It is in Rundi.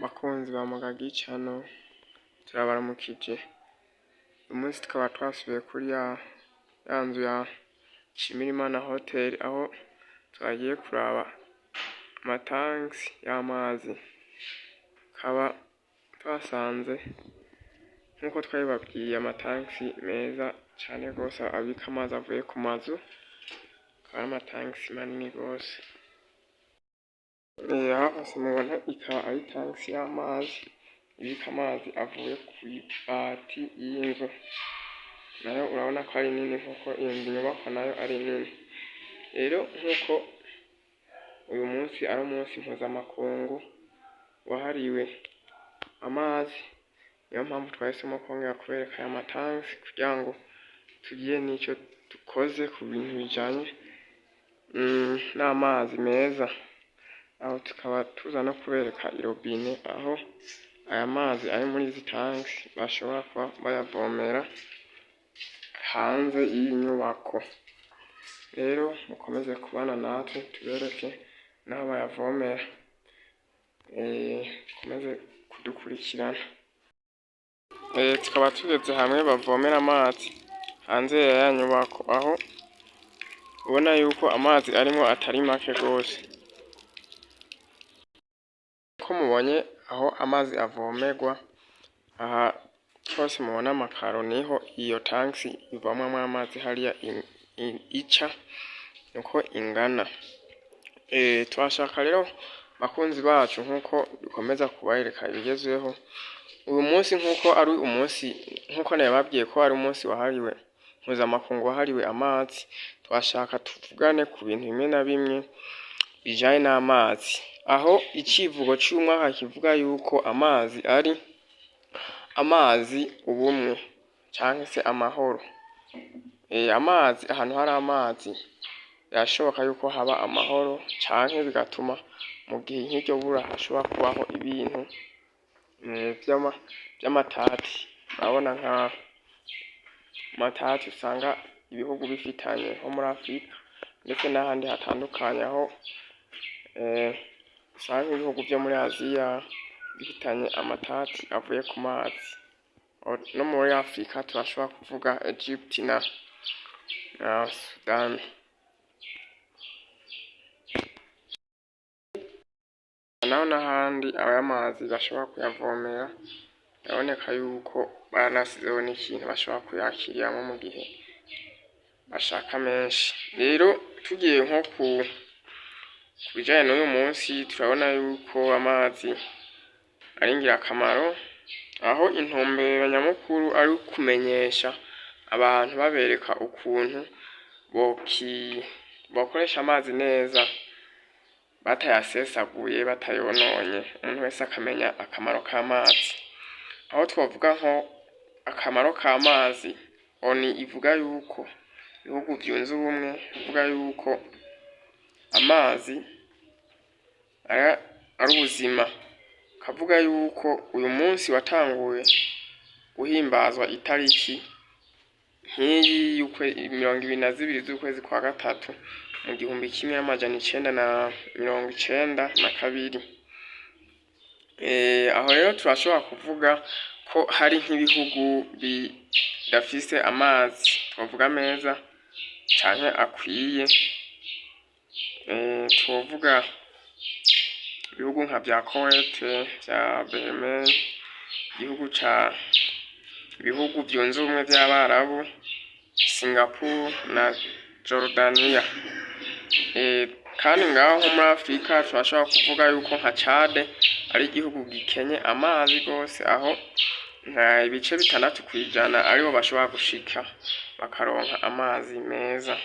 Bakunzi ba Mugagi Channel, turabaramukije. Uyu munsi tukaba twasubiye kuri ya nzu ya Nshimirimana Hotel, aho twagiye kuraba amatanki y'amazi. Kaba twasanze nk'uko twabibabwiye amatanki meza cyane rwose abika amazi avuye ku mazu, akaba ari amatanki manini rwose. Hasi mubona ikaba ari tanki y'amazi ibika amazi avuye ku ibati y'inzu, nayo urabona ko ari nini, nkuko iyo nyubako nayo ari nini. Rero nk'uko uyu munsi ari umunsi mpuzamakungu wahariwe amazi, niyo mpamvu twahisemo kongera kubereka aya matanki kugira ngo tugire n'icyo dukoze ku bintu bijyanye n'amazi meza. Aho tukaba tuza no kubereka irobine, aho aya mazi ari muri izi tanki bashobora kuba bayavomera hanze y'iyi nyubako. Rero mukomeze kubana natwe tubereke n'aho bayavomera, mukomeze kudukurikirana. Tukaba tugeze hamwe bavomera amazi hanze ya nyubako, aho ubona yuko amazi arimo atari make rwose. Ko mubonye aho amazi avomerwa, aha hose mubona amakaro, niho iyo tanki ivomamo amazi hariya ica nuko ingana. Twashaka rero bakunzi bacu, nk'uko dukomeza kubereka ibigezweho uyu munsi, nk'uko nabibabwiye ko ari umunsi wahariwe mpuzamakungu wahariwe amazi. Twashaka tuvugane ku bintu bimwe na bimwe bijyanye n'amazi, aho icivugo cy'umwaka kivuga yuko amazi ari ubumwe cyangwa se amahoro. Amazi, ahantu hari amazi birashoboka yuko haba amahoro, cyangwa bigatuma mu gihe nk'iryo bura hashobora kubaho ibintu by'amatati. urabona nka matati usanga ibihugu bifitanye nko muri Afurika ndetse n'ahandi hatandukanye, aho usanga ibihugu byo muri Aziya bifitanye amatati avuye ku mazi. No muri Afurika turashobora kuvuga Egypt na Sudan. Naho n'ahandi aya mazi bashobora kuyavomera, biraboneka yuko banasizeho n'ikintu bashobora kuyakiriramo mu gihe bashaka menshi. Rero tugiye nko ku bijyanye n'uyu munsi, turabona yuko amazi ari ingirakamaro, aho intumbero nyamukuru ari ukumenyesha abantu, babereka ukuntu bakoresha amazi neza, batayasesaguye, batayononye. Umuntu wese akamenya akamaro k'amazi. Aho twavuga nko akamaro k'amazi, ONU ivuga yuko ibihugu byunze ubumwe bivuga yuko amazi ari ubuzima. Kavuga yuko uyu munsi watanguye guhimbazwa itariki nk'iyi 22 z'ukwezi kwa gatatu mu 1992. Aho rero turashobora kuvuga ko hari nk'ibihugu bidafise amazi twavuga meza cyane akwiye. Twavuga ibihugu nka bya Kuwait, bya Benin, ibihugu byunze ubumwe by'Abarabu, Singapore na Jordania. Kandi ngaho muri Afurika turashobora kuvuga yuko nka Chad ari igihugu gikenye amazi rwose, aho nka ibice 6% aribo bashobora gushika bakaronka amazi meza.